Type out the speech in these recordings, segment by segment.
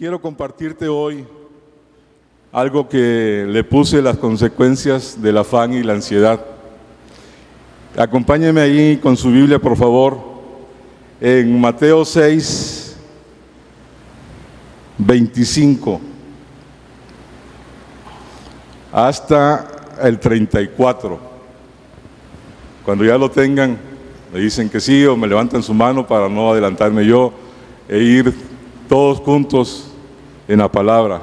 quiero compartirte hoy algo que le puse las consecuencias del afán y la ansiedad. Acompáñeme ahí con su Biblia, por favor, en Mateo 6, 25 hasta el 34. Cuando ya lo tengan, me dicen que sí o me levantan su mano para no adelantarme yo e ir todos juntos en la palabra.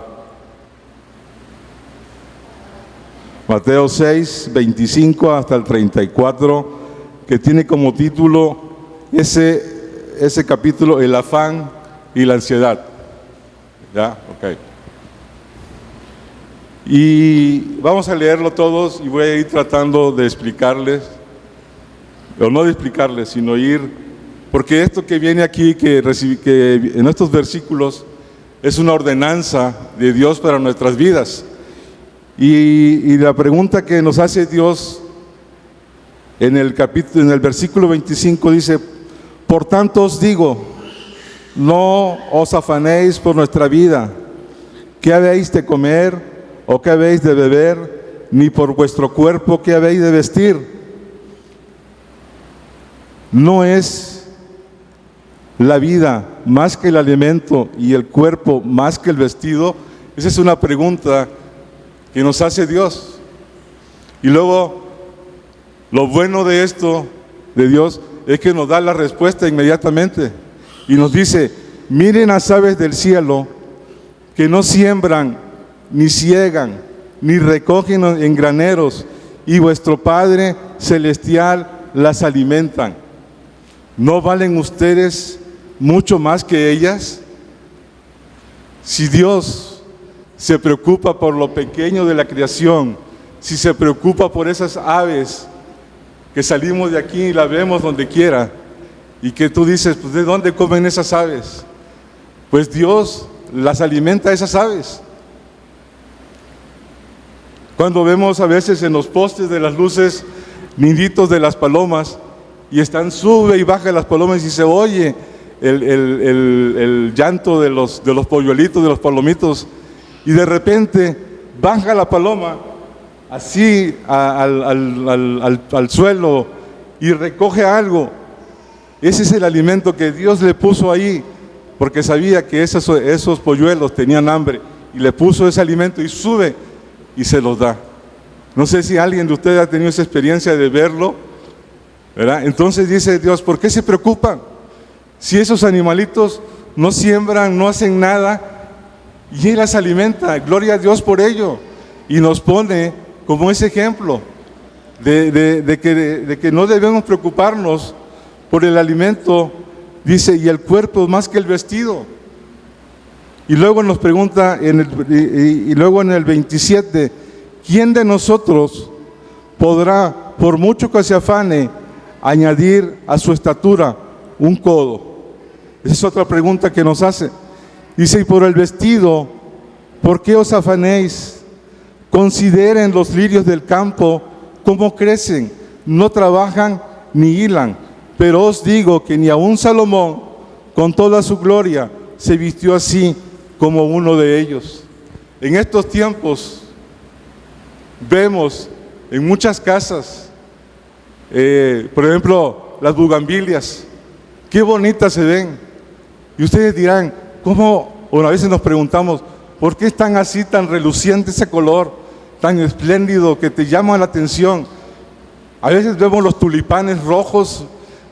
Mateo 6, 25 hasta el 34, que tiene como título ese capítulo, el afán y la ansiedad. ¿Ya? Ok. Y vamos a leerlo todos y voy a ir tratando de explicarles, o no de explicarles, sino ir, porque esto que viene aquí, que en estos versículos, es una ordenanza de Dios para nuestras vidas. Y la pregunta que nos hace Dios en el versículo 25 dice: por tanto os digo, no os afanéis por nuestra vida, qué habéis de comer o qué habéis de beber, ni por vuestro cuerpo qué habéis de vestir. ¿No es la vida más que el alimento y el cuerpo más que el vestido? Esa es una pregunta que nos hace Dios. Y luego, lo bueno de esto, de Dios, es que nos da la respuesta inmediatamente. Y nos dice: miren las aves del cielo, que no siembran, ni ciegan, ni recogen en graneros, y vuestro Padre Celestial las alimentan. ¿No valen ustedes mucho más que ellas? Si Dios se preocupa por lo pequeño de la creación, si se preocupa por esas aves que salimos de aquí y la vemos donde quiera, y que tú dices, pues ¿de dónde comen esas aves? Pues Dios las alimenta a esas aves. Cuando vemos a veces en los postes de las luces niditos de las palomas, y están sube y baja las palomas y se oye el llanto de los polluelitos, de los palomitos, y de repente baja la paloma así al suelo y recoge algo. Ese es el alimento que Dios le puso ahí, porque sabía que esos polluelos tenían hambre, y le puso ese alimento y sube y se los da. No sé si alguien de ustedes ha tenido esa experiencia de verlo, ¿verdad? Entonces dice Dios: ¿por qué se preocupan? Si esos animalitos no siembran, no hacen nada, y Él las alimenta. Gloria a Dios por ello. Y nos pone como ese ejemplo de que no debemos preocuparnos por el alimento. Dice: y el cuerpo más que el vestido. Y luego nos pregunta luego en el 27: ¿quién de nosotros podrá, por mucho que se afane, añadir a su estatura un codo? Esa es otra pregunta que nos hace. Dice: y por el vestido, ¿por qué os afanéis? Consideren los lirios del campo, cómo crecen, no trabajan ni hilan. Pero os digo que ni aun Salomón, con toda su gloria, se vistió así como uno de ellos. En estos tiempos vemos en muchas casas, por ejemplo, las bugambilias, qué bonitas se ven. Y ustedes dirán, ¿cómo? O a veces nos preguntamos, ¿por qué están así, tan reluciente ese color, tan espléndido, que te llama la atención? A veces vemos los tulipanes rojos,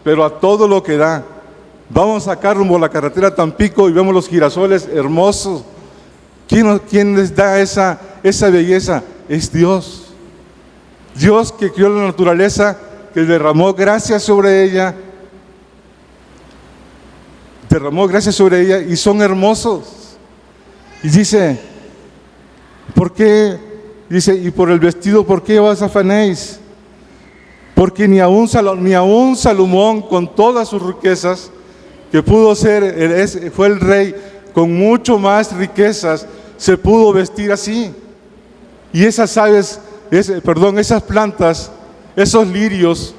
pero a todo lo que da. Vamos acá rumbo a la carretera Tampico y vemos los girasoles hermosos. ¿Quién les da esa belleza? Es Dios. Dios que creó la naturaleza, que derramó gracia sobre ella, y son hermosos. Y dice: ¿por qué? Dice: y por el vestido, ¿por qué os afanéis? Porque ni aun Salomón, con todas sus riquezas, que pudo ser, fue el rey con mucho más riquezas, se pudo vestir así. Y esas aves, esas plantas, esos lirios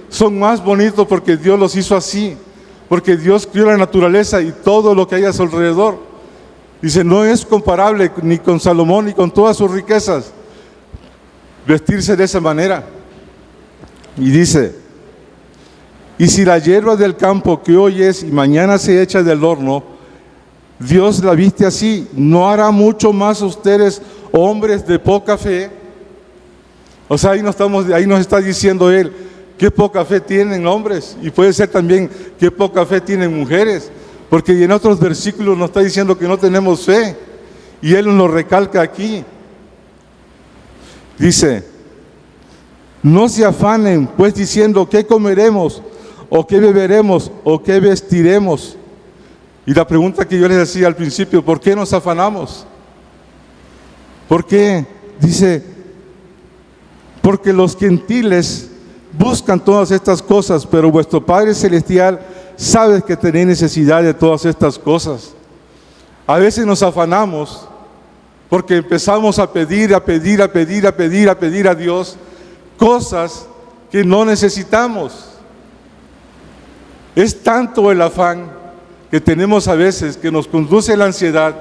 son más bonitos porque Dios los hizo así. porque Dios crió la naturaleza y todo lo que hay a su alrededor. Dice, no es comparable ni con Salomón ni con todas sus riquezas vestirse de esa manera. Y dice, y si la hierba del campo que hoy es y mañana se echa del horno, Dios la viste así, ¿no hará mucho más ustedes, hombres de poca fe? O sea, ahí nos está diciendo Él, qué poca fe tienen hombres, y puede ser también qué poca fe tienen mujeres, porque en otros versículos nos está diciendo que no tenemos fe, y Él nos lo recalca aquí. Dice, no se afanen pues diciendo qué comeremos, o qué beberemos, o qué vestiremos. Y la pregunta que yo les decía al principio, ¿por qué nos afanamos? ¿Por qué? Dice, porque los gentiles buscan todas estas cosas, pero vuestro Padre Celestial sabe que tenéis necesidad de todas estas cosas. A veces nos afanamos porque empezamos a pedir a Dios cosas que no necesitamos. Es tanto el afán que tenemos a veces que nos conduce a la ansiedad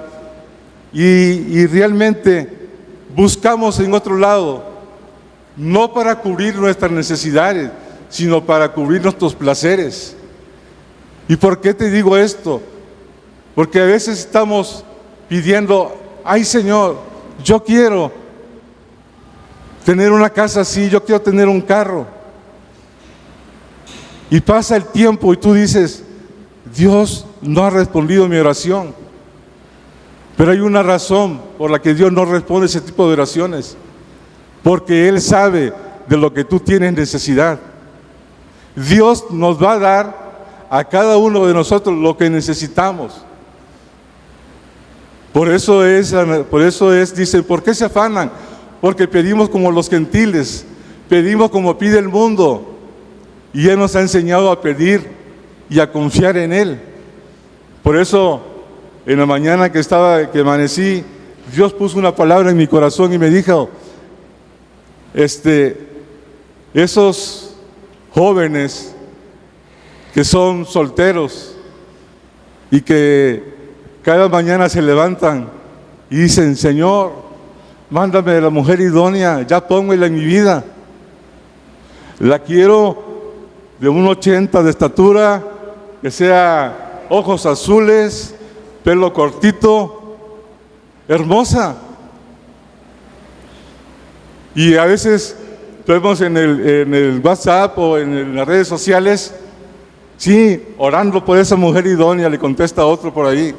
y realmente buscamos en otro lado, no para cubrir nuestras necesidades, sino para cubrir nuestros placeres. ¿Y por qué te digo esto? Porque a veces estamos pidiendo, ay Señor, yo quiero tener una casa así, yo quiero tener un carro. Y pasa el tiempo y tú dices, Dios no ha respondido mi oración. Pero hay una razón por la que Dios no responde ese tipo de oraciones. Porque Él sabe de lo que tú tienes necesidad. Dios nos va a dar a cada uno de nosotros lo que necesitamos. Por eso es, dice, ¿por qué se afanan? Porque pedimos como los gentiles, pedimos como pide el mundo. Y Él nos ha enseñado a pedir y a confiar en Él. Por eso, en la mañana que amanecí, Dios puso una palabra en mi corazón y me dijo, esos jóvenes que son solteros y que cada mañana se levantan y dicen, Señor, mándame la mujer idónea, ya pónmela en mi vida. La quiero de 1,80 de estatura, que sea ojos azules, pelo cortito, hermosa. Y a veces vemos en el WhatsApp o en las redes sociales, sí, orando por esa mujer idónea, le contesta otro por ahí.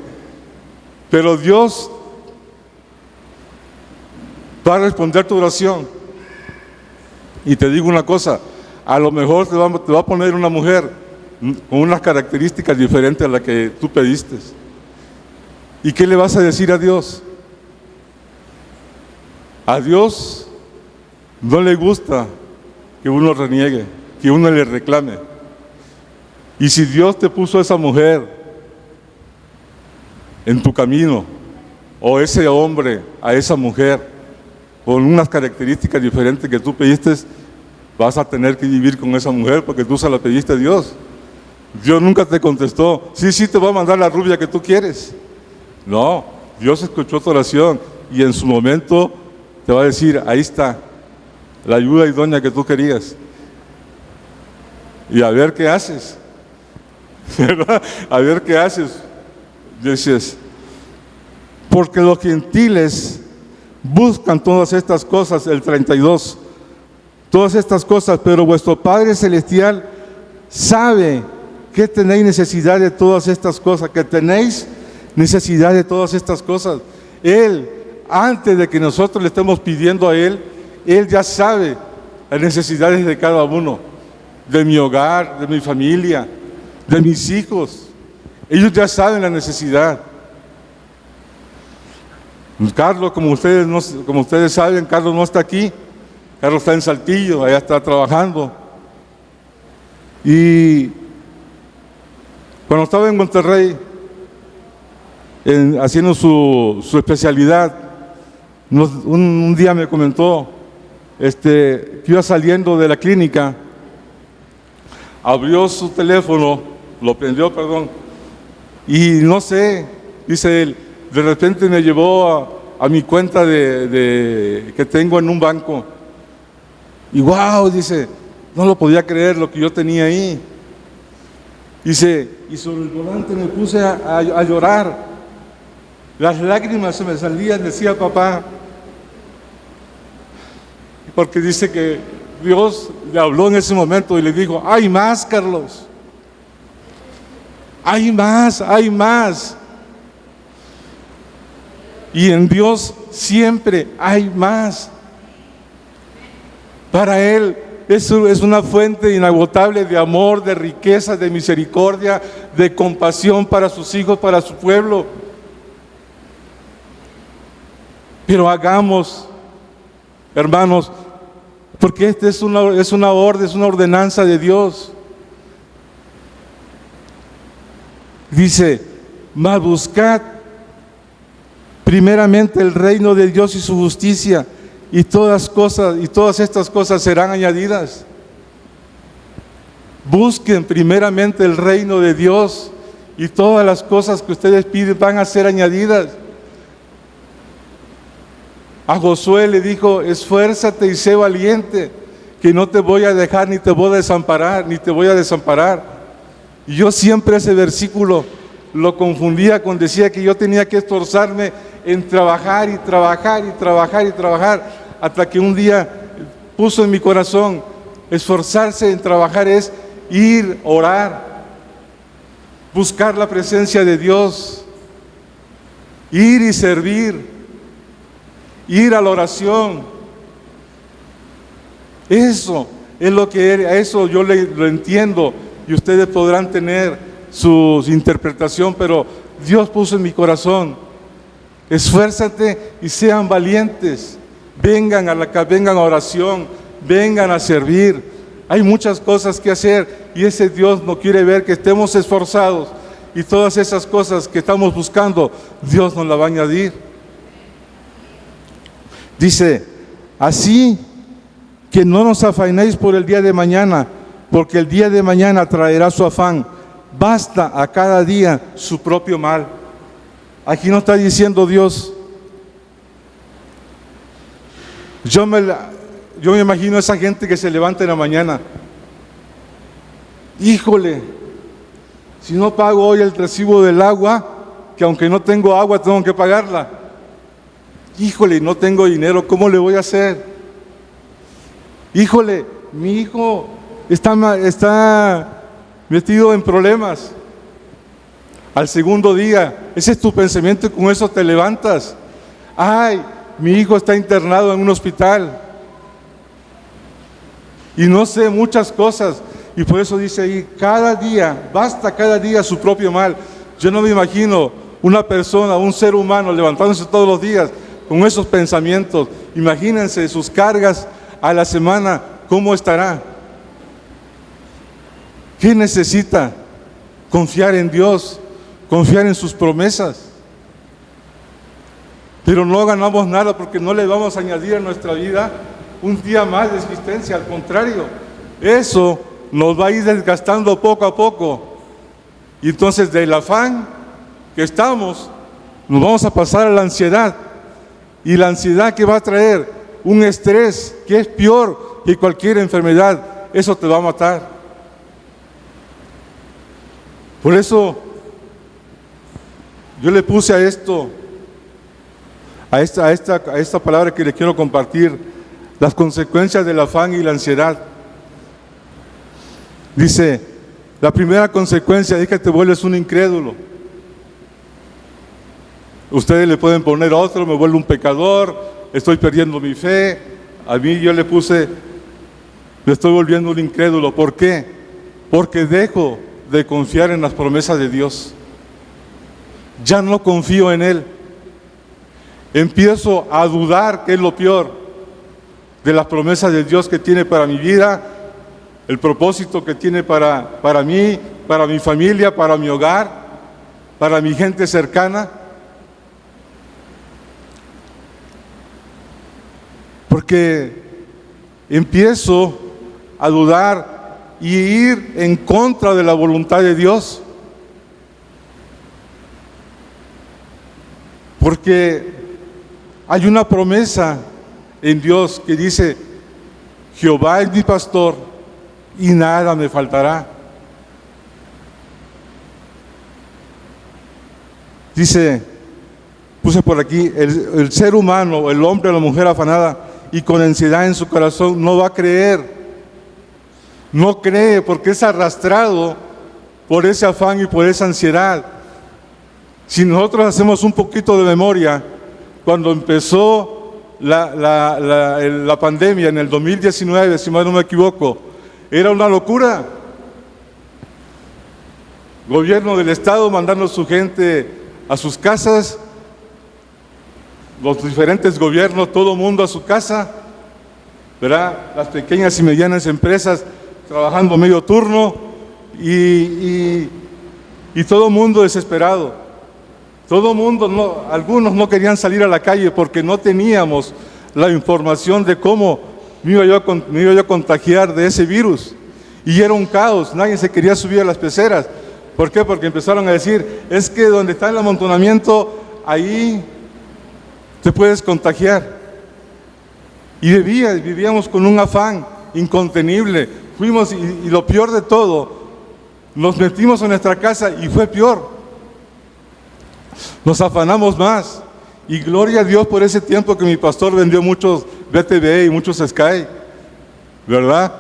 Pero Dios va a responder tu oración. Y te digo una cosa, a lo mejor te va a poner una mujer con unas características diferentes a las que tú pediste. ¿Y qué le vas a decir a Dios? A Dios no le gusta que uno reniegue, que uno le reclame. Y si Dios te puso a esa mujer en tu camino, o ese hombre a esa mujer, con unas características diferentes que tú pediste, vas a tener que vivir con esa mujer porque tú se la pediste a Dios. Dios nunca te contestó, sí, te va a mandar la rubia que tú quieres. No, Dios escuchó tu oración y en su momento te va a decir, ahí está, la ayuda idónea que tú querías. Y a ver qué haces, ¿verdad? A ver qué haces. Dices, porque los gentiles buscan todas estas cosas, el 32, todas estas cosas, pero vuestro Padre Celestial sabe que tenéis necesidad de todas estas cosas, que tenéis necesidad de todas estas cosas. Él, antes de que nosotros le estemos pidiendo a Él, Él ya sabe las necesidades de cada uno, de mi hogar, de mi familia, de mis hijos. Ellos ya saben la necesidad. Carlos, como ustedes saben, Carlos no está aquí. Carlos está en Saltillo, allá está trabajando. Y cuando estaba en Monterrey, haciendo su especialidad, un día me comentó que iba saliendo de la clínica, abrió su teléfono, lo prendió, perdón. Y no sé, dice él, de repente me llevó a mi cuenta que tengo en un banco. Y wow, dice, no lo podía creer lo que yo tenía ahí. Dice, y sobre el volante me puse a llorar. Las lágrimas se me salían, decía papá. Porque dice que Dios le habló en ese momento y le dijo, hay más, Carlos. Hay más, hay más. Y en Dios siempre hay más. Para Él eso es una fuente inagotable de amor, de riqueza, de misericordia, de compasión para sus hijos, para su pueblo. Pero hagamos, hermanos, porque esta es una orden, es una ordenanza de Dios. Dice, mas buscad primeramente el reino de Dios y su justicia, y todas estas cosas serán añadidas. Busquen primeramente el reino de Dios, y todas las cosas que ustedes piden van a ser añadidas. A Josué le dijo, esfuérzate y sé valiente, que no te voy a dejar ni te voy a desamparar. Y yo siempre ese versículo lo confundía con decía que yo tenía que esforzarme en trabajar y trabajar y trabajar y trabajar, hasta que un día puso en mi corazón, esforzarse en trabajar es ir, orar, buscar la presencia de Dios, ir y servir, ir a la oración. Eso es lo que era, eso yo lo entiendo, y ustedes podrán tener su interpretación, pero Dios puso en mi corazón, esfuérzate y sean valientes, vengan a oración, vengan a servir. Hay muchas cosas que hacer, y ese Dios no quiere ver que estemos esforzados, y todas esas cosas que estamos buscando, Dios nos las va a añadir. Dice, así que no nos afanéis por el día de mañana, porque el día de mañana traerá su afán. Basta a cada día su propio mal. Aquí no está diciendo Dios. Yo me imagino a esa gente que se levanta en la mañana. Híjole, si no pago hoy el recibo del agua, que aunque no tengo agua tengo que pagarla. Híjole, no tengo dinero, ¿cómo le voy a hacer? Híjole, mi hijo está metido en problemas. Al segundo día, ese es tu pensamiento y con eso te levantas. Ay, mi hijo está internado en un hospital. Y no sé, muchas cosas. Y por eso dice ahí, cada día, basta cada día su propio mal. Yo no me imagino una persona, un ser humano levantándose todos los días con esos pensamientos. Imagínense sus cargas a la semana, ¿cómo estará? ¿Qué necesita? Confiar en Dios, confiar en sus promesas. Pero no ganamos nada porque no le vamos a añadir a nuestra vida un día más de existencia. Al contrario, eso nos va a ir desgastando poco a poco. Y entonces del afán que estamos, nos vamos a pasar a la ansiedad. Y la ansiedad que va a traer un estrés que es peor que cualquier enfermedad, eso te va a matar. Por eso yo le puse a esta palabra que le quiero compartir, las consecuencias del afán y la ansiedad. Dice, la primera consecuencia es que te vuelves un incrédulo. Ustedes le pueden poner otro, me vuelvo un pecador, estoy perdiendo mi fe. A mí yo le puse, me estoy volviendo un incrédulo. ¿Por qué? Porque dejo de confiar en las promesas de Dios. Ya no confío en Él. Empiezo a dudar, que es lo peor, de las promesas de Dios que tiene para mi vida, el propósito que tiene para mí, para mi familia, para mi hogar, para mi gente cercana. Porque empiezo a dudar y ir en contra de la voluntad de Dios. Porque hay una promesa en Dios que dice: Jehová es mi pastor y nada me faltará. Dice, puse por aquí, el ser humano, el hombre o la mujer afanada y con ansiedad en su corazón no va a creer. No cree porque es arrastrado por ese afán y por esa ansiedad. Si nosotros hacemos un poquito de memoria, cuando empezó la pandemia en el 2019, si mal no me equivoco, era una locura. Gobierno del Estado mandando a su gente a sus casas, los diferentes gobiernos, todo mundo a su casa, ¿verdad? Las pequeñas y medianas empresas trabajando medio turno y todo mundo desesperado. Todo mundo, algunos no querían salir a la calle porque no teníamos la información de cómo me iba yo a contagiar de ese virus. Y era un caos, nadie se quería subir a las peceras. ¿Por qué? Porque empezaron a decir, es que donde está el amontonamiento, ahí te puedes contagiar. Y vivíamos con un afán incontenible. Fuimos y lo peor de todo, nos metimos en nuestra casa y fue peor. Nos afanamos más. Y gloria a Dios por ese tiempo que mi pastor vendió muchos BTV y muchos Sky, ¿verdad?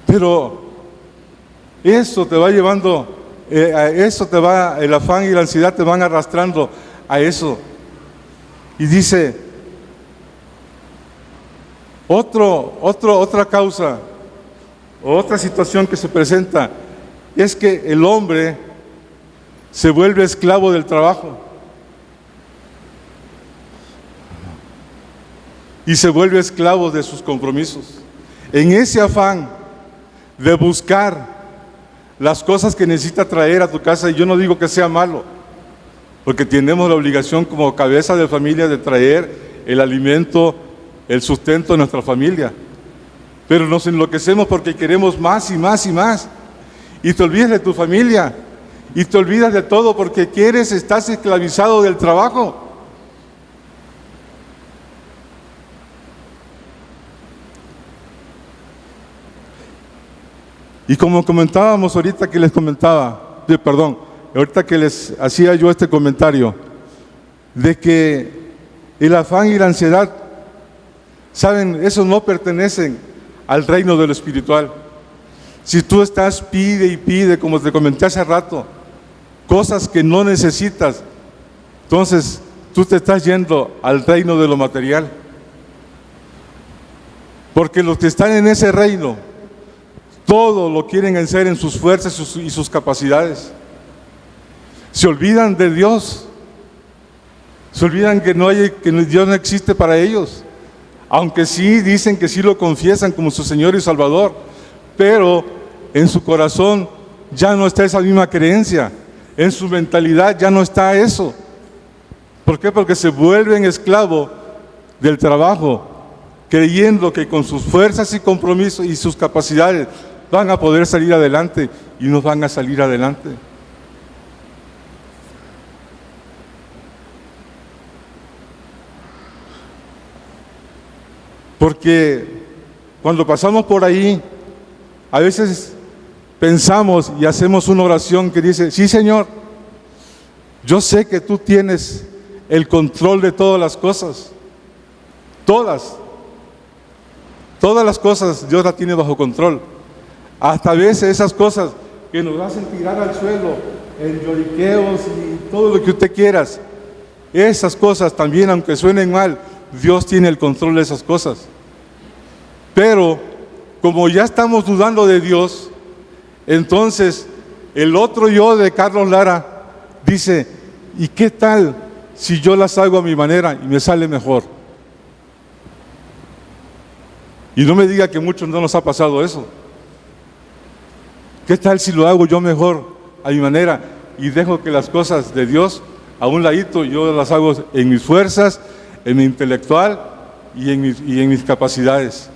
Pero eso te va llevando, el afán y la ansiedad te van arrastrando a eso. Y dice, otra causa, otra situación que se presenta, es que el hombre se vuelve esclavo del trabajo. Y se vuelve esclavo de sus compromisos. En ese afán de buscar las cosas que necesita traer a tu casa, y yo no digo que sea malo, porque tenemos la obligación como cabeza de familia de traer el alimento, el sustento de nuestra familia, pero nos enloquecemos porque queremos más y más y más, y te olvidas de tu familia, y te olvidas de todo porque estás esclavizado del trabajo. Y como comentábamos ahorita que les comentaba, ahorita que les hacía yo este comentario, de que el afán y la ansiedad, saben, esos no pertenecen al reino de lo espiritual. Si tú estás pide y pide, como te comenté hace rato, cosas que no necesitas, entonces tú te estás yendo al reino de lo material. Porque los que están en ese reino, todo lo quieren hacer en sus fuerzas y sus capacidades. Se olvidan de Dios. Se olvidan que Dios no existe para ellos. Aunque sí dicen que sí lo confiesan como su Señor y Salvador, pero en su corazón ya no está esa misma creencia. En su mentalidad ya no está eso. ¿Por qué? Porque se vuelven esclavos del trabajo, creyendo que con sus fuerzas y compromisos y sus capacidades van a poder salir adelante, y no van a salir adelante. Porque cuando pasamos por ahí, a veces pensamos y hacemos una oración que dice: sí, Señor, yo sé que tú tienes el control de todas las cosas. Todas las cosas Dios las tiene bajo control. Hasta a veces esas cosas que nos hacen tirar al suelo, en lloriqueos y todo lo que usted quieras, esas cosas también, aunque suenen mal, Dios tiene el control de esas cosas. Pero como ya estamos dudando de Dios, entonces el otro yo de Carlos Lara dice: ¿y qué tal si yo las hago a mi manera y me sale mejor? Y no me diga que a muchos no nos ha pasado eso. ¿Qué tal si lo hago yo mejor a mi manera y dejo que las cosas de Dios a un ladito, yo las hago en mis fuerzas, en mi intelectual y en mis capacidades?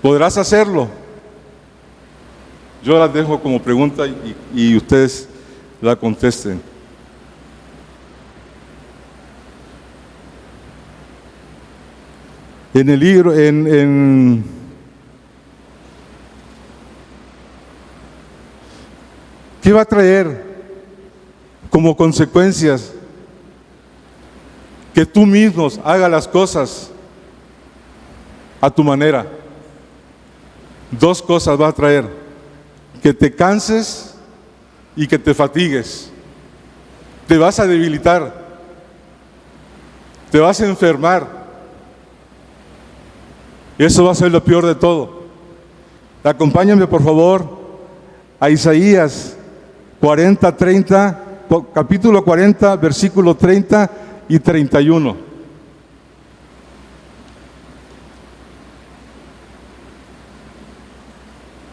¿Podrás hacerlo? Yo las dejo como pregunta y ustedes la contesten. En el libro, ¿qué va a traer como consecuencias que tú mismos hagas las cosas a tu manera? Dos cosas va a traer: que te canses y que te fatigues. Te vas a debilitar, te vas a enfermar. Eso va a ser lo peor de todo. Acompáñame por favor a Isaías 40:30, capítulo 40, versículo 30 y 31.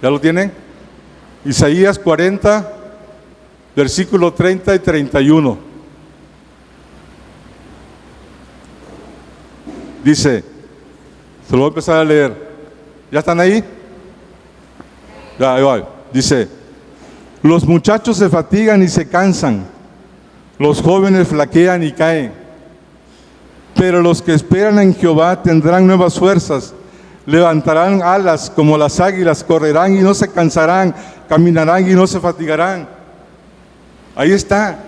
¿Ya lo tienen? Isaías 40, versículo 30 y 31. Dice, se lo voy a empezar a leer. ¿Ya están ahí? Ya, ahí va. Dice, los muchachos se fatigan y se cansan, los jóvenes flaquean y caen, pero los que esperan en Jehová tendrán nuevas fuerzas, levantarán alas como las águilas, correrán y no se cansarán, caminarán y no se fatigarán. Ahí está.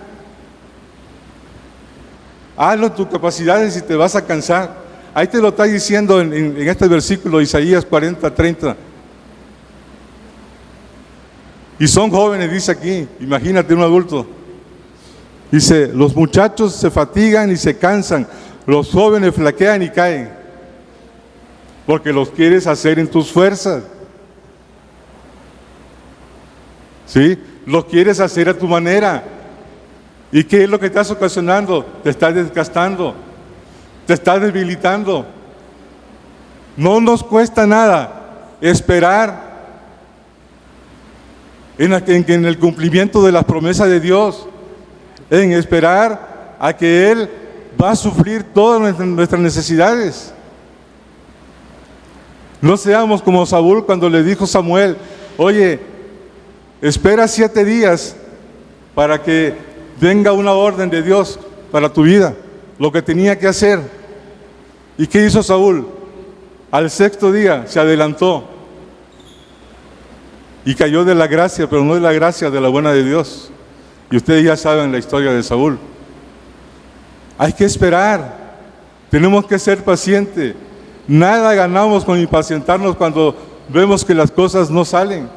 Hazlo en tus capacidades y te vas a cansar. Ahí te lo está diciendo en este versículo, Isaías 40:30. Y son jóvenes, dice aquí. Imagínate un adulto. Dice, los muchachos se fatigan y se cansan, los jóvenes flaquean y caen, porque los quieres hacer en tus fuerzas. ¿Sí? Los quieres hacer a tu manera. ¿Y qué es lo que estás ocasionando? Te estás desgastando, te estás debilitando. No nos cuesta nada esperar en el cumplimiento de las promesas de Dios, en esperar a que Él va a suplir todas nuestras necesidades. No seamos como Saúl cuando le dijo Samuel, oye, espera 7 días para que venga una orden de Dios para tu vida, lo que tenía que hacer. ¿Y qué hizo Saúl? Al 6.º día se adelantó y cayó de la gracia, pero no de la gracia de la buena de Dios. Y ustedes ya saben la historia de Saúl. Hay que esperar, tenemos que ser pacientes. Nada ganamos con impacientarnos cuando vemos que las cosas no salen.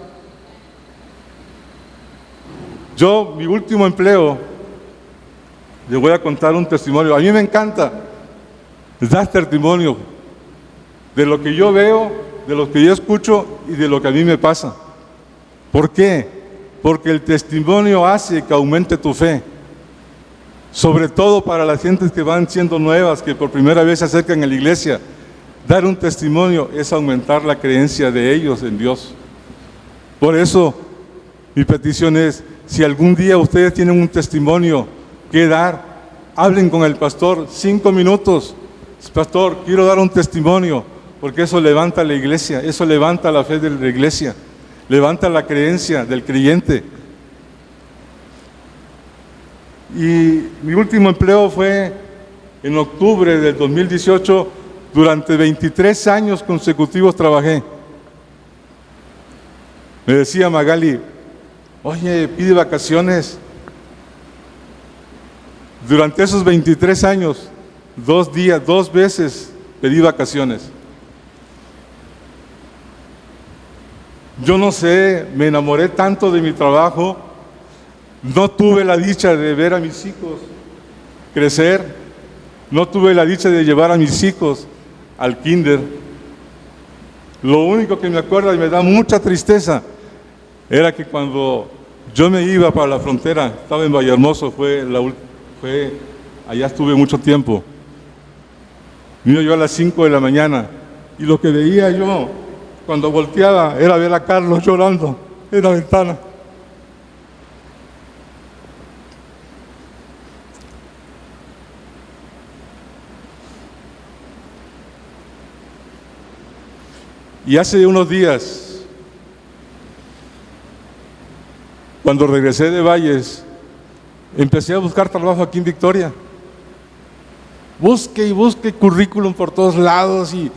Yo, mi último empleo, les voy a contar un testimonio. A mí me encanta dar testimonio de lo que yo veo, de lo que yo escucho y de lo que a mí me pasa. ¿Por qué? Porque el testimonio hace que aumente tu fe. Sobre todo para las gentes que van siendo nuevas, que por primera vez se acercan a la iglesia. Dar un testimonio es aumentar la creencia de ellos en Dios. Por eso, mi petición es, si algún día ustedes tienen un testimonio que dar, hablen con el pastor 5 minutos. Pastor, quiero dar un testimonio, porque eso levanta la iglesia, eso levanta la fe de la iglesia, levanta la creencia del creyente. Y mi último empleo fue en octubre del 2018. Durante 23 años consecutivos trabajé. Me decía Magali, oye, pide vacaciones. Durante esos 23 años, 2 veces pedí vacaciones. Yo no sé, me enamoré tanto de mi trabajo, no tuve la dicha de ver a mis hijos crecer, no tuve la dicha de llevar a mis hijos al kinder. Lo único que me acuerdo y me da mucha tristeza era que cuando yo me iba para la frontera, estaba en Vallehermoso, allá estuve mucho tiempo. Vino yo a las 5 de la mañana y lo que veía yo cuando volteaba era ver a Carlos llorando en la ventana. Y hace unos días, cuando regresé de Valles, empecé a buscar trabajo aquí en Victoria. Busque y busque currículum por todos lados y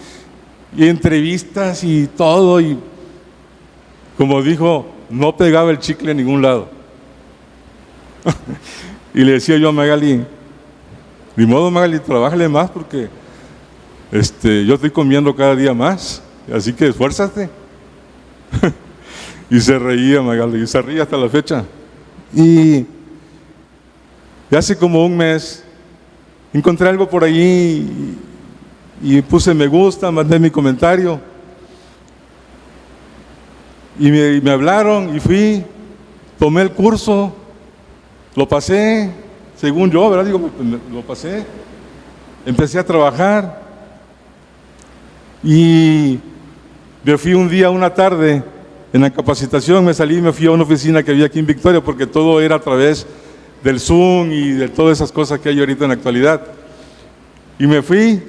entrevistas y todo. Y como dijo, no pegaba el chicle en ningún lado. Y le decía yo a Magali, de modo Magali, trabájale más porque yo estoy comiendo cada día más, así que esfuérzate. Y se reía Magali, y se ríe hasta la fecha. Y hace como un mes encontré algo por ahí y puse me gusta, mandé mi comentario y me hablaron y fui, tomé el curso, lo pasé, según yo, ¿verdad? Digo, lo pasé, empecé a trabajar y me fui un día, una tarde, en la capacitación, me salí y me fui a una oficina que había aquí en Victoria porque todo era a través del Zoom y de todas esas cosas que hay ahorita en la actualidad. Y me fui,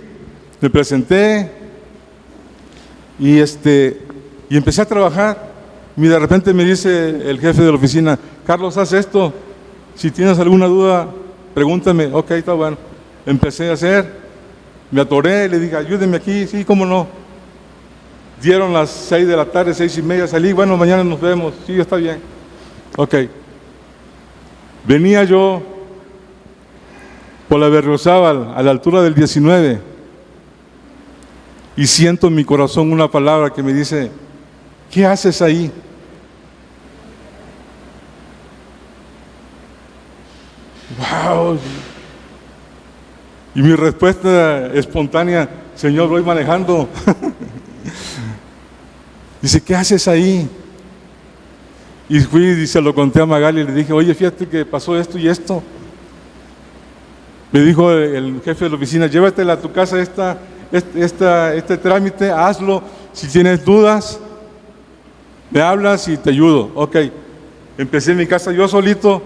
me presenté y empecé a trabajar. Y de repente me dice el jefe de la oficina, Carlos, haz esto, si tienes alguna duda, pregúntame. Ok, está bueno. Empecé a hacer, me atoré, le dije, ayúdeme aquí, sí, cómo no. Dieron las 6 de la tarde, 6:30, salí, bueno, mañana nos vemos, sí, está bien. Ok. Venía yo por la Berriozábal, a la altura del 19, y siento en mi corazón una palabra que me dice, ¿qué haces ahí? ¡Wow! Y mi respuesta espontánea, Señor, voy manejando. Dice, ¿qué haces ahí? Y fui y se lo conté a Magali y le dije, oye, fíjate que pasó esto y esto. Me dijo el jefe de la oficina, llévatela a tu casa este trámite, hazlo. Si tienes dudas, me hablas y te ayudo. Ok. Empecé en mi casa yo solito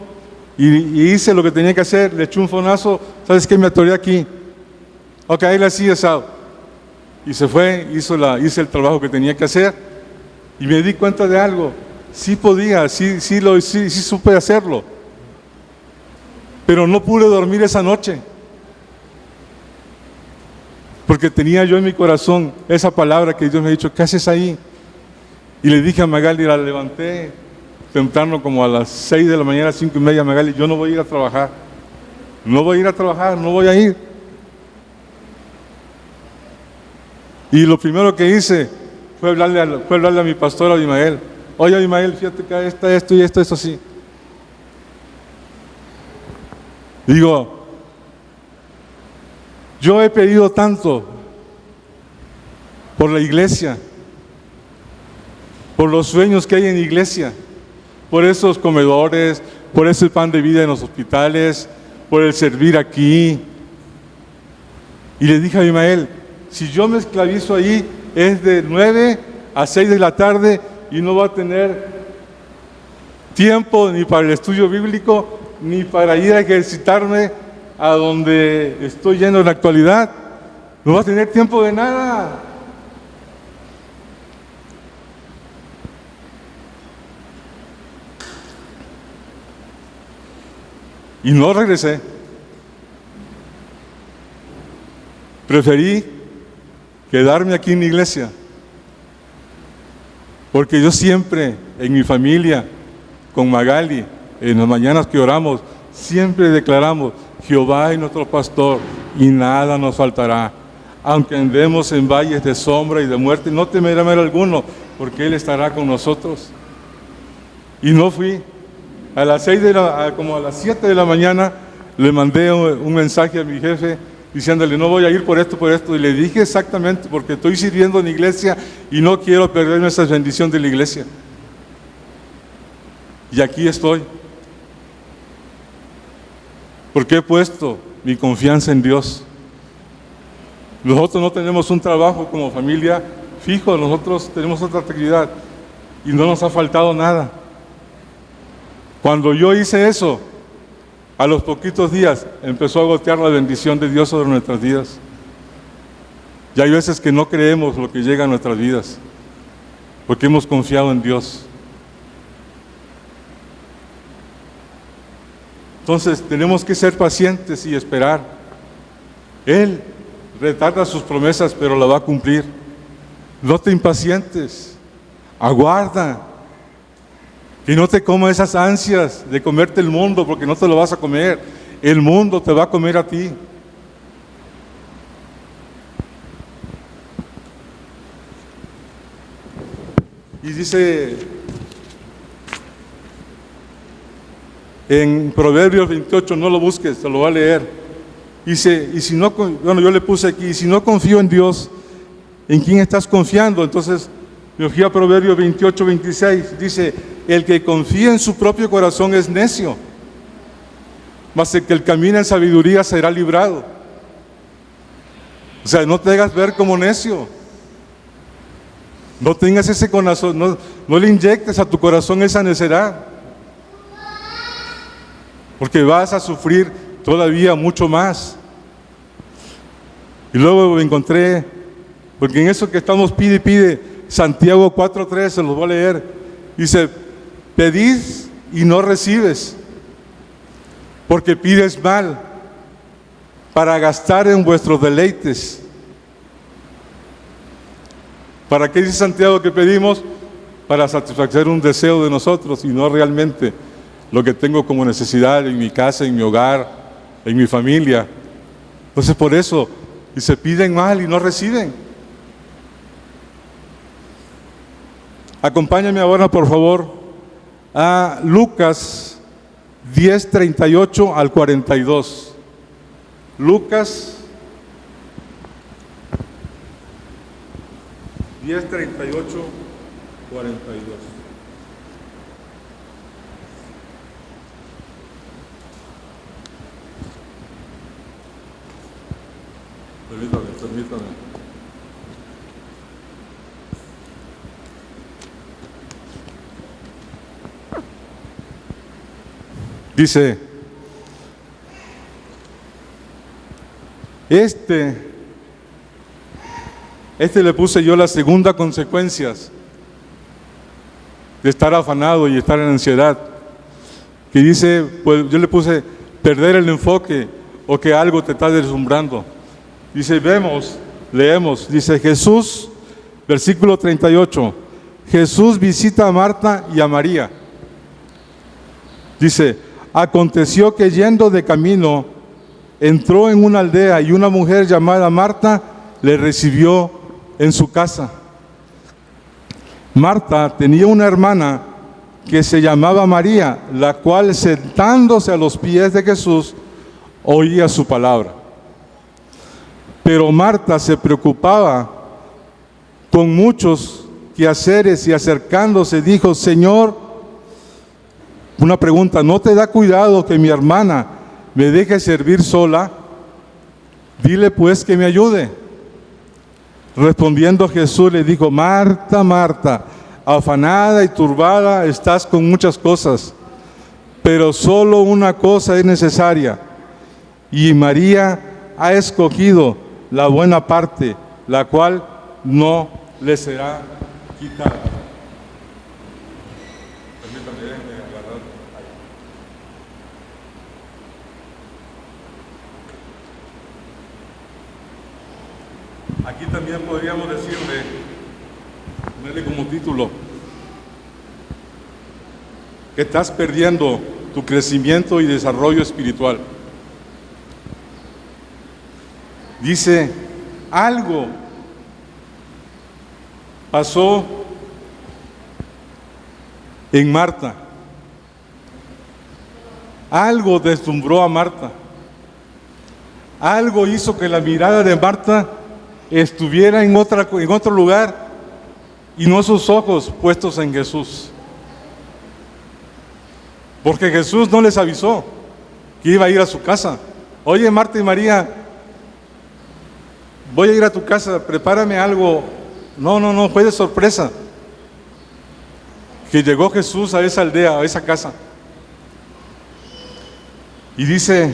y hice lo que tenía que hacer, le eché un fonazo, ¿sabes qué? Me atoré aquí. Ok, ahí la hacía asado. Y se fue, hice el trabajo que tenía que hacer y me di cuenta de algo. Sí podía, sí supe hacerlo. Pero no pude dormir esa noche. Porque tenía yo en mi corazón esa palabra que Dios me ha dicho, ¿qué haces ahí? Y le dije a Magali, la levanté temprano como a las 6 de la mañana, 5:30, Magali, yo no voy a ir a trabajar. No voy a ir a trabajar, no voy a ir. Y lo primero que hice fue hablarle a mi pastor, a Abimael. Oye, Abimael, fíjate que está esto y esto así. Digo, yo he pedido tanto por la iglesia, por los sueños que hay en la iglesia, por esos comedores, por ese pan de vida en los hospitales, por el servir aquí. Y le dije a Abimael, si yo me esclavizo ahí, es de 9 a 6 de la tarde y no va a tener tiempo ni para el estudio bíblico, ni para ir a ejercitarme a donde estoy yendo en la actualidad. No va a tener tiempo de nada. Y no regresé. Preferí quedarme aquí en la iglesia. Porque yo siempre, en mi familia, con Magali, en las mañanas que oramos, siempre declaramos, Jehová es nuestro pastor y nada nos faltará. Aunque andemos en valles de sombra y de muerte, no temerá mal alguno, porque Él estará con nosotros. Y no fui. A las 7 de la mañana, le mandé un mensaje a mi jefe, diciéndole, no voy a ir por esto, y le dije exactamente, porque estoy sirviendo en la iglesia y no quiero perderme esa bendición de la iglesia. Y aquí estoy. Porque he puesto mi confianza en Dios. Nosotros no tenemos un trabajo como familia fijo, nosotros tenemos otra actividad y no nos ha faltado nada. Cuando yo hice eso, a los poquitos días empezó a gotear la bendición de Dios sobre nuestras vidas. Y hay veces que no creemos lo que llega a nuestras vidas. porque hemos confiado en Dios. Entonces tenemos que ser pacientes y esperar. Él retarda sus promesas, pero la va a cumplir. No te impacientes, aguarda, que no te coma esas ansias de comerte el mundo, porque no te lo vas a comer. El mundo te va a comer a ti. Y dice en Proverbios 28, no lo busques, te lo voy a leer. Dice, y si no, bueno, yo le puse aquí, y si no confío en Dios, ¿en quién estás confiando? Entonces, me fui a Proverbios 28, 26, dice, el que confía en su propio corazón es necio, mas el que camina en sabiduría será librado. O sea, no te hagas ver como necio. No tengas ese corazón, no le inyectes a tu corazón esa necedad, porque vas a sufrir todavía mucho más. Y luego me encontré, porque en eso que estamos pide y pide, Santiago 4:3, se los voy a leer, dice, pedís y no recibes, porque pides mal, para gastar en vuestros deleites. ¿Para qué dice Santiago que pedimos? Para satisfacer un deseo de nosotros y no realmente lo que tengo como necesidad en mi casa, en mi hogar, en mi familia. Entonces por eso, y se piden mal y no reciben. Acompáñame ahora, por favor, a Lucas 10:38 al 42. Lucas 10:38, 42. Permítame. Dice, este le puse yo la segunda consecuencias de estar afanado y estar en ansiedad, que dice, pues yo le puse perder el enfoque o que algo te está deslumbrando. Dice, leemos, dice Jesús, versículo 38, Jesús visita a Marta y a María. Dice, aconteció que yendo de camino, entró en una aldea y una mujer llamada Marta le recibió en su casa. Marta tenía una hermana que se llamaba María, la cual sentándose a los pies de Jesús, oía su palabra. Pero Marta se preocupaba con muchos quehaceres y acercándose dijo, Señor, una pregunta, ¿no te da cuidado que mi hermana me deje servir sola? Dile pues que me ayude. Respondiendo Jesús le dijo, Marta, Marta, afanada y turbada estás con muchas cosas, pero solo una cosa es necesaria, y María ha escogido la buena parte, la cual no le será quitada. Permítame, déjenme agarrar. Aquí también podríamos ponerle como título, que estás perdiendo tu crecimiento y desarrollo espiritual. Dice, algo pasó en Marta. Algo deslumbró a Marta. Algo hizo que la mirada de Marta estuviera en otro lugar y no sus ojos puestos en Jesús. Porque Jesús no les avisó que iba a ir a su casa. Oye, Marta y María, voy a ir a tu casa, prepárame algo. No, fue de sorpresa que llegó Jesús a esa aldea, a esa casa. Y dice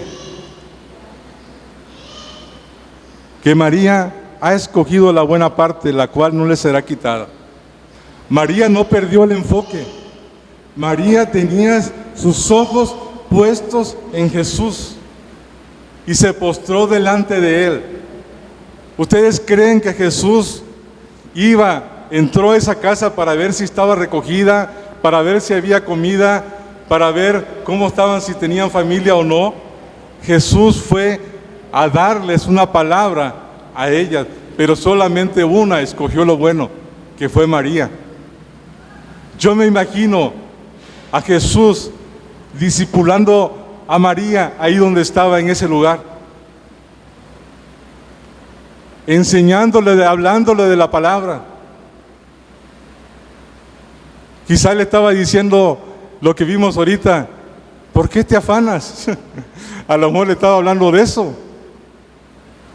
que María ha escogido la buena parte, la cual no le será quitada. María no perdió el enfoque. María tenía sus ojos puestos en Jesús y se postró delante de Él. ¿Ustedes creen que Jesús entró a esa casa para ver si estaba recogida, para ver si había comida, para ver cómo estaban, si tenían familia o no? Jesús fue a darles una palabra a ellas, pero solamente una escogió lo bueno, que fue María. Yo me imagino a Jesús discipulando a María ahí donde estaba en ese lugar, enseñándole, hablándole de la palabra. Quizá le estaba diciendo lo que vimos ahorita: ¿por qué te afanas? A lo mejor le estaba hablando de eso.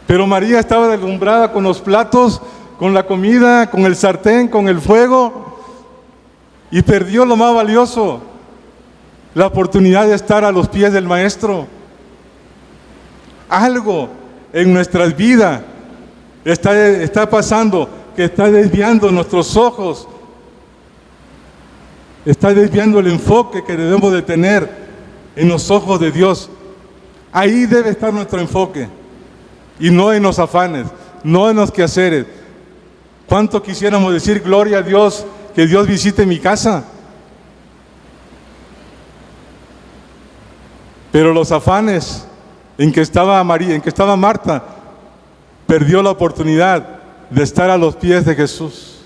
Pero María estaba deslumbrada con los platos, con la comida, con el sartén, con el fuego, y perdió lo más valioso, la oportunidad de estar a los pies del Maestro. Algo en nuestras vidas está pasando, que está desviando nuestros ojos, está desviando el enfoque que debemos de tener en los ojos de Dios. Ahí debe estar nuestro enfoque, y no en los afanes, no en los quehaceres. ¿Cuánto quisiéramos decir gloria a Dios, que Dios visite mi casa? Pero los afanes en que estaba María, en que estaba Marta, perdió la oportunidad de estar a los pies de Jesús.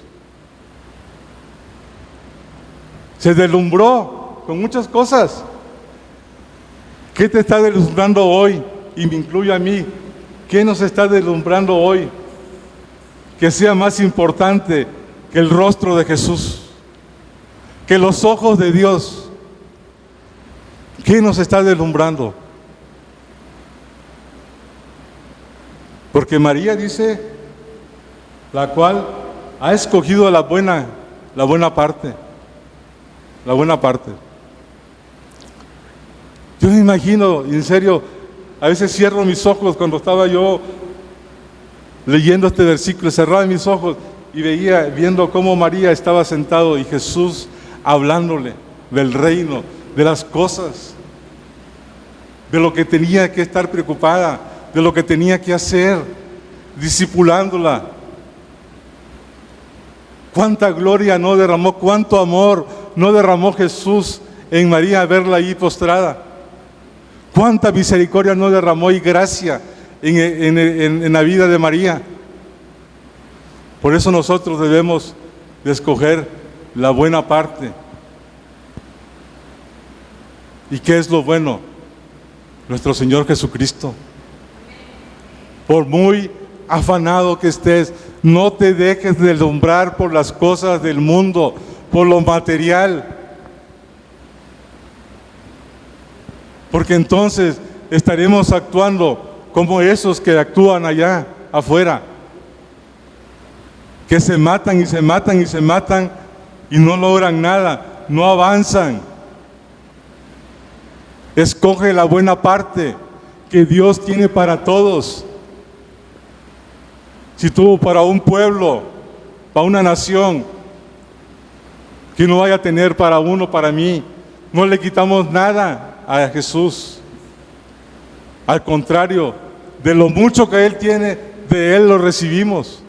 Se deslumbró con muchas cosas. ¿Qué te está deslumbrando hoy? Y me incluyo a mí. ¿Qué nos está deslumbrando hoy que sea más importante que el rostro de Jesús, que los ojos de Dios? ¿Qué nos está deslumbrando? Porque María dice, la cual ha escogido la buena parte. La buena parte. Yo me imagino, en serio, a veces cierro mis ojos cuando estaba yo leyendo este versículo, cerraba mis ojos y viendo cómo María estaba sentado y Jesús hablándole del reino, de las cosas, de lo que tenía que estar preocupada, de lo que tenía que hacer, discipulándola. Cuánta gloria no derramó, cuánto amor no derramó Jesús en María, verla ahí postrada. Cuánta misericordia no derramó y gracia en la vida de María. Por eso nosotros debemos de escoger la buena parte. ¿Y qué es lo bueno? Nuestro Señor Jesucristo. Por muy afanado que estés, no te dejes deslumbrar por las cosas del mundo, por lo material, porque entonces estaremos actuando como esos que actúan allá afuera, que se matan y se matan y se matan y no logran nada, no avanzan. Escoge la buena parte que Dios tiene para todos. Si tuvo para un pueblo, para una nación, que no vaya a tener para uno, para mí. No le quitamos nada a Jesús. Al contrario, de lo mucho que Él tiene, de Él lo recibimos.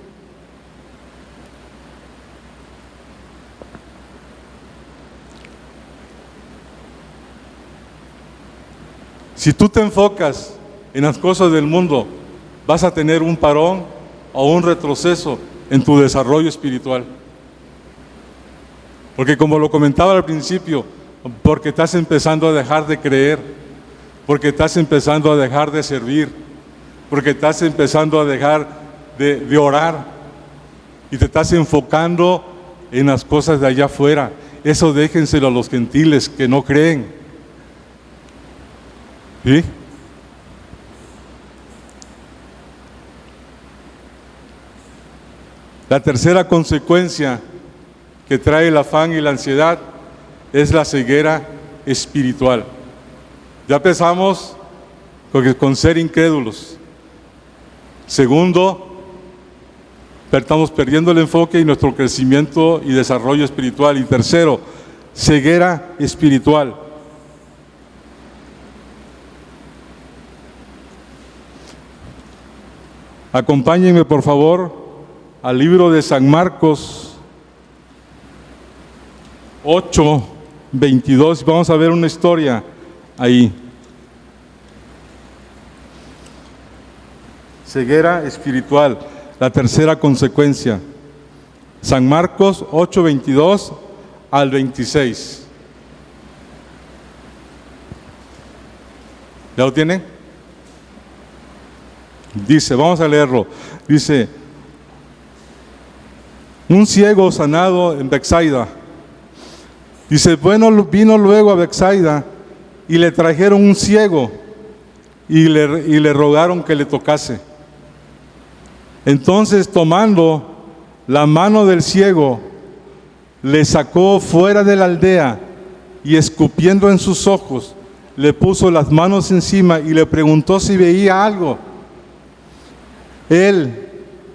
Si tú te enfocas en las cosas del mundo, vas a tener un parón o un retroceso en tu desarrollo espiritual. Porque como lo comentaba al principio, porque estás empezando a dejar de creer, porque estás empezando a dejar de servir, porque estás empezando a dejar de orar y te estás enfocando en las cosas de allá afuera. Eso déjenselo a los gentiles que no creen. ¿Sí? La tercera consecuencia que trae el afán y la ansiedad es la ceguera espiritual. Ya empezamos con ser incrédulos. Segundo, estamos perdiendo el enfoque y nuestro crecimiento y desarrollo espiritual. Y tercero, ceguera espiritual. Acompáñenme por favor al libro de San Marcos 8:22. Vamos a ver una historia ahí. Ceguera espiritual, la tercera consecuencia. San Marcos 8:22 al 26. ¿Ya lo tienen? Dice, vamos a leerlo. Dice, un ciego sanado en Betsaida. Dice, bueno, vino luego a Betsaida y le trajeron un ciego y le rogaron que le tocase. Entonces, tomando la mano del ciego, le sacó fuera de la aldea y escupiendo en sus ojos, le puso las manos encima y le preguntó si veía algo. Él,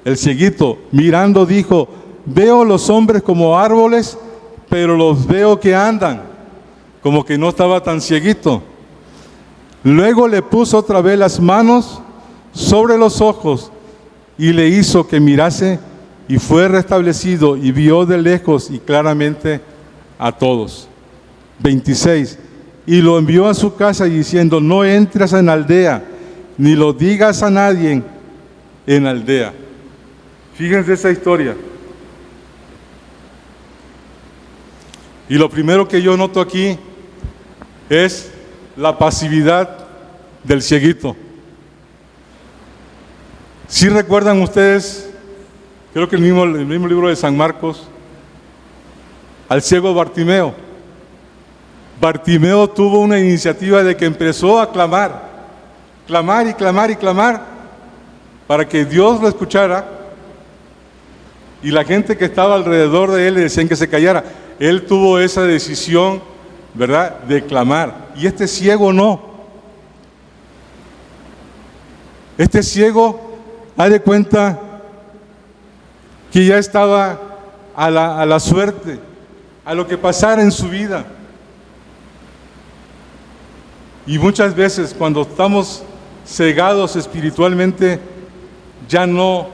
el cieguito, mirando, dijo, veo los hombres como árboles, pero los veo que andan. Como que no estaba tan cieguito. Luego le puso otra vez las manos sobre los ojos y le hizo que mirase, y fue restablecido y vio de lejos y claramente a todos. 26. Y lo envió a su casa diciendo, no entres en aldea, ni lo digas a nadie en aldea. Fíjense esa historia. Y lo primero que yo noto aquí es la pasividad del cieguito. ¿Sí recuerdan ustedes, creo que el mismo libro de San Marcos, al ciego Bartimeo? Bartimeo tuvo una iniciativa de que empezó a clamar y clamar para que Dios lo escuchara, y la gente que estaba alrededor de él le decían que se callara. Él tuvo esa decisión, ¿verdad?, de clamar, y este ciego no. Este ciego, haz de cuenta que ya estaba a la suerte, a lo que pasara en su vida. Y muchas veces cuando estamos cegados espiritualmente, ya no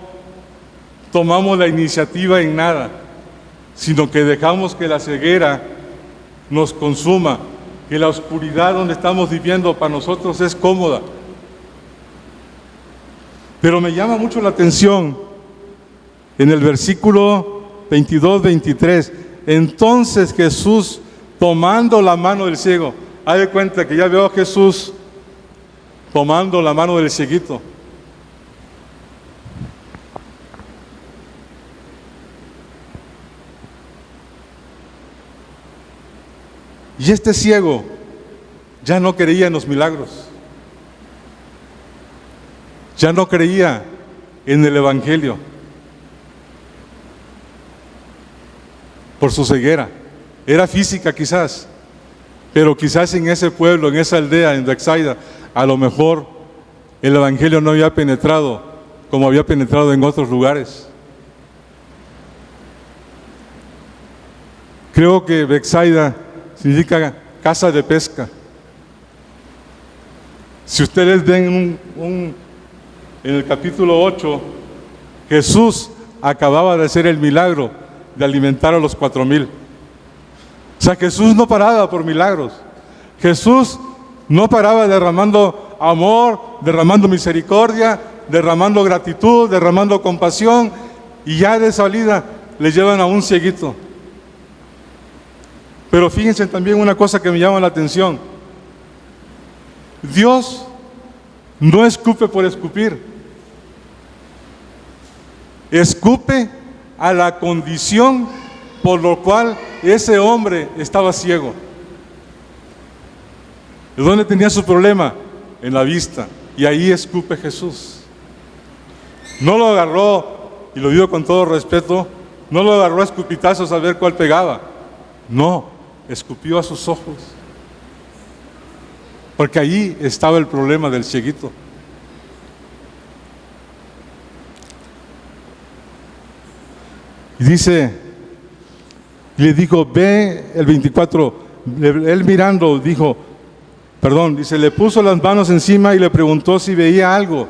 tomamos la iniciativa en nada, sino que dejamos que la ceguera nos consuma, que la oscuridad donde estamos viviendo para nosotros es cómoda. Pero me llama mucho la atención en el versículo 22-23. Entonces Jesús, tomando la mano del ciego, haz de cuenta que ya veo a Jesús tomando la mano del cieguito. Y este ciego ya no creía en los milagros, ya no creía en el Evangelio por su ceguera. Era física quizás, pero quizás en ese pueblo, en esa aldea, en Betsaida, a lo mejor el Evangelio no había penetrado como había penetrado en otros lugares. Creo que Betsaida significa casa de pesca. Si ustedes ven en el capítulo 8, Jesús acababa de hacer el milagro de alimentar a los 4,000. O sea, Jesús no paraba por milagros. Jesús no paraba derramando amor, derramando misericordia, derramando gratitud, derramando compasión, y ya de salida le llevan a un cieguito. Pero fíjense también una cosa que me llama la atención. Dios no escupe por escupir. Escupe a la condición por lo cual ese hombre estaba ciego. ¿De dónde tenía su problema? En la vista. Y ahí escupe Jesús. No lo agarró, y lo digo con todo respeto, no lo agarró a escupitazos a ver cuál pegaba. No, escupió a sus ojos. Porque ahí estaba el problema del cieguito. Y dice, le dijo, ve, el 24, él mirando, dice, le puso las manos encima y le preguntó si veía algo.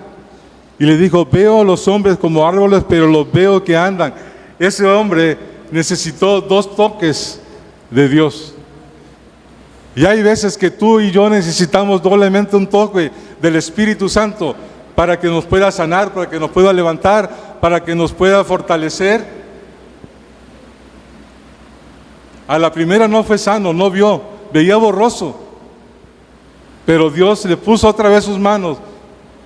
Y le dijo, veo a los hombres como árboles, pero los veo que andan. Ese hombre necesitó 2 toques de Dios. Y hay veces que tú y yo necesitamos doblemente un toque del Espíritu Santo para que nos pueda sanar, para que nos pueda levantar, para que nos pueda fortalecer. A la primera no fue sano, no vio, veía borroso. Pero Dios le puso otra vez sus manos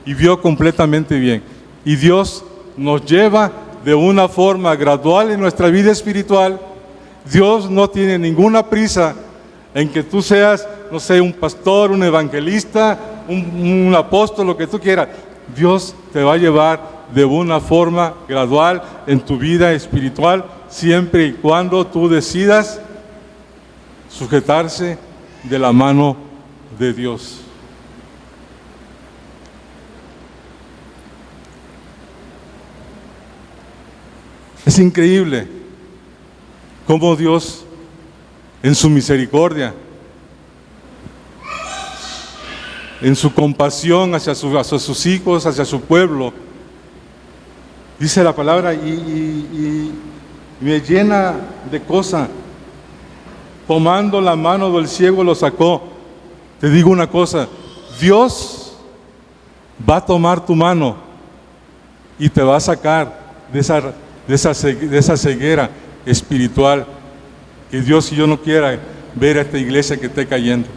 y vio completamente bien. Y Dios nos lleva de una forma gradual en nuestra vida espiritual. Dios no tiene ninguna prisa en que tú seas, no sé, un pastor, un evangelista, un apóstol, lo que tú quieras. Dios te va a llevar de una forma gradual en tu vida espiritual, siempre y cuando tú decidas sujetarse de la mano de Dios. Es increíble cómo Dios, en su misericordia, en su compasión hacia sus hijos, hacia su pueblo, dice la palabra, y me llena de cosa. Tomando la mano del ciego lo sacó. Te digo una cosa, Dios va a tomar tu mano y te va a sacar de esa ceguera espiritual que Dios y yo no quiera ver a esta iglesia que esté cayendo.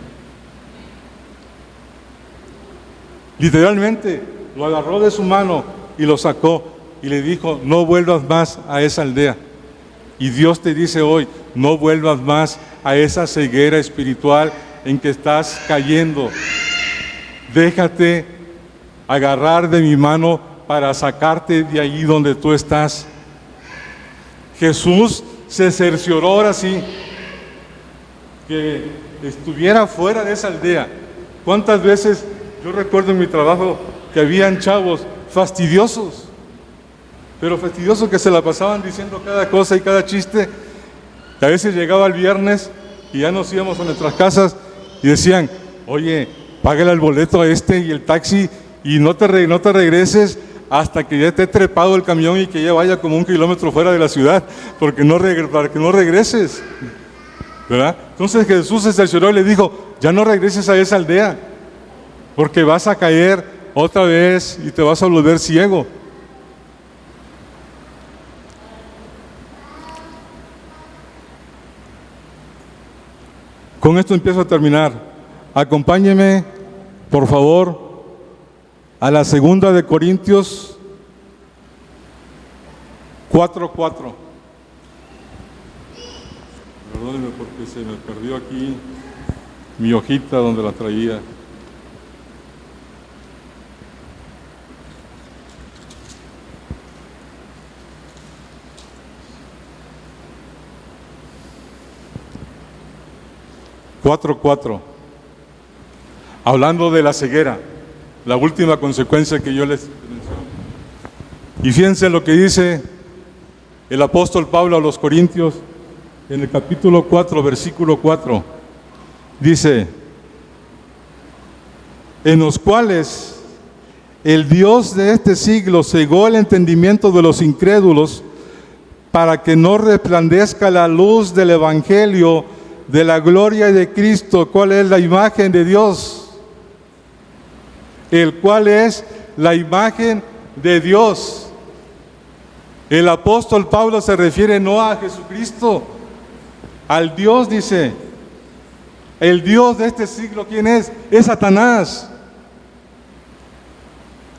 Literalmente lo agarró de su mano y lo sacó y le dijo, no vuelvas más a esa aldea. Y Dios te dice hoy, no vuelvas más a esa ceguera espiritual en que estás cayendo. Déjate agarrar de mi mano para sacarte de allí donde tú estás. Jesús se cercioró ahora sí que estuviera fuera de esa aldea. ¿Cuántas veces yo recuerdo en mi trabajo que habían chavos fastidiosos, pero fastidiosos que se la pasaban diciendo cada cosa y cada chiste? A veces llegaba el viernes y ya nos íbamos a nuestras casas y decían, oye, págale el boleto a este y el taxi y no te regreses hasta que ya esté trepado el camión y que ya vaya como 1 kilómetro fuera de la ciudad, para que no regreses, ¿verdad? Entonces Jesús se cercioró y le dijo, ya no regreses a esa aldea, porque vas a caer otra vez y te vas a volver ciego. Con esto empiezo a terminar. Acompáñeme, por favor, a la 2 de Corintios 4:4. Perdónenme porque se me perdió aquí mi hojita donde la traía. Hablando de la ceguera, la última consecuencia que yo les menciono. Y fíjense lo que dice el apóstol Pablo a los Corintios en el capítulo 4, versículo 4. Dice, en los cuales el Dios de este siglo cegó el entendimiento de los incrédulos para que no resplandezca la luz del evangelio de la gloria de Cristo, cuál es la imagen de Dios, el cual es la imagen de Dios. El apóstol Pablo se refiere no a Jesucristo, al Dios, dice. El Dios de este siglo, ¿quién es? Es Satanás.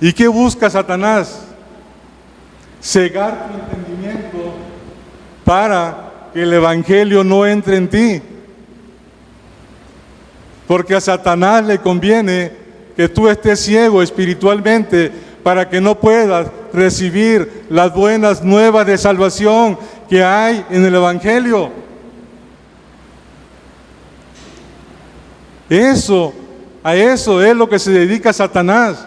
¿Y qué busca Satanás? Cegar tu entendimiento para que el evangelio no entre en ti. Porque a Satanás le conviene que tú estés ciego espiritualmente para que no puedas recibir las buenas nuevas de salvación que hay en el evangelio. A eso es lo que se dedica Satanás,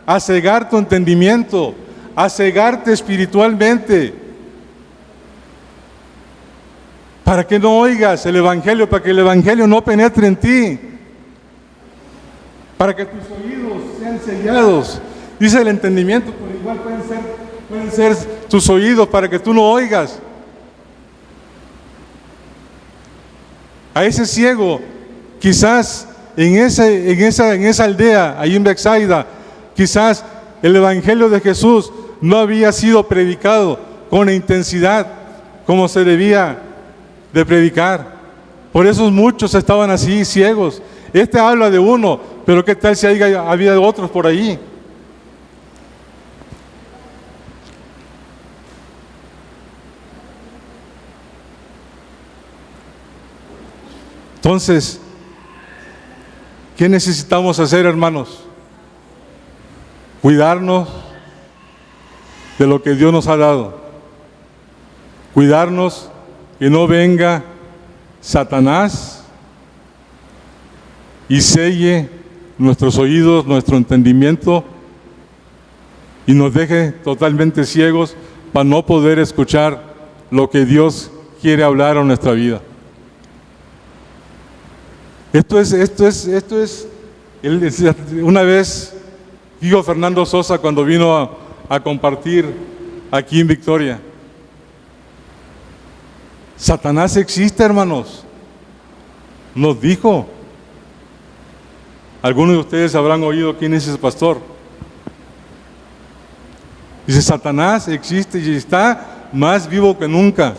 a cegar tu entendimiento, a cegarte espiritualmente. para que no oigas el Evangelio, para que el Evangelio no penetre en ti, para que tus oídos sean sellados. Dice el entendimiento, pero igual pueden ser tus oídos para que tú no oigas. A ese ciego, quizás en esa aldea, ahí en Betsaida, quizás el Evangelio de Jesús no había sido predicado con la intensidad como se debía de predicar. Por eso muchos estaban así, ciegos. Este habla de uno, pero ¿qué tal si había otros por ahí? Entonces, ¿qué necesitamos hacer, hermanos? Cuidarnos de lo que Dios nos ha dado. Cuidarnos que no venga Satanás y selle nuestros oídos, nuestro entendimiento y nos deje totalmente ciegos para no poder escuchar lo que Dios quiere hablar a nuestra vida. Una vez dijo Fernando Sosa cuando vino a compartir aquí en Victoria: Satanás existe, hermanos. Nos dijo. Algunos de ustedes habrán oído quién es ese pastor. Dice: Satanás existe y está más vivo que nunca.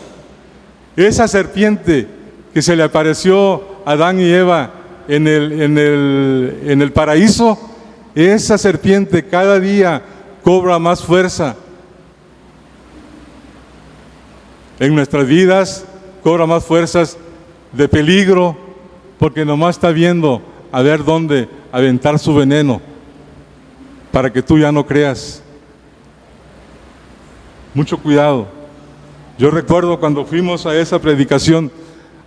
Esa serpiente que se le apareció a Adán y Eva en el paraíso, esa serpiente cada día cobra más fuerza en nuestras vidas, cobra más fuerzas de peligro, porque nomás está viendo a ver dónde aventar su veneno para que tú ya no creas. Mucho cuidado. Yo recuerdo cuando fuimos a esa predicación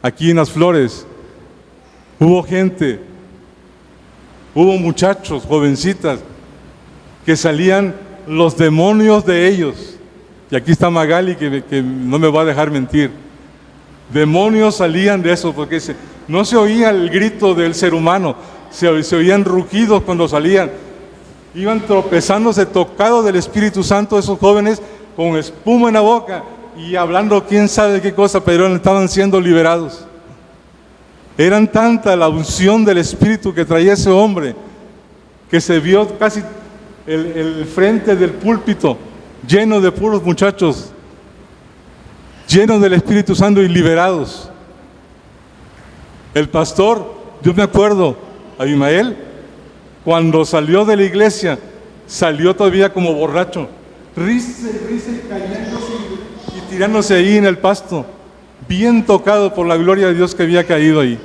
aquí en Las Flores, hubo gente, hubo muchachos, jovencitas, que salían los demonios de ellos. Y aquí está Magali que no me va a dejar mentir. Demonios salían de eso, porque no se oía el grito del ser humano, se oían rugidos cuando salían. Iban tropezándose, tocados del Espíritu Santo esos jóvenes, con espuma en la boca y hablando quién sabe qué cosa, pero estaban siendo liberados. Eran tanta la unción del Espíritu que traía ese hombre, que se vio casi el frente del púlpito lleno de puros muchachos, llenos del Espíritu Santo y liberados. El pastor, yo me acuerdo, Abimael, cuando salió de la iglesia, salió todavía como borracho, risa y cayéndose y tirándose ahí en el pasto, bien tocado por la gloria de Dios que había caído ahí.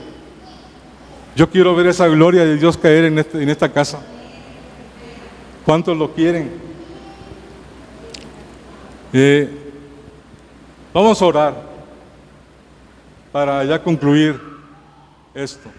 Yo quiero ver esa gloria de Dios caer en esta casa. ¿Cuántos lo quieren? Vamos a orar para ya concluir esto.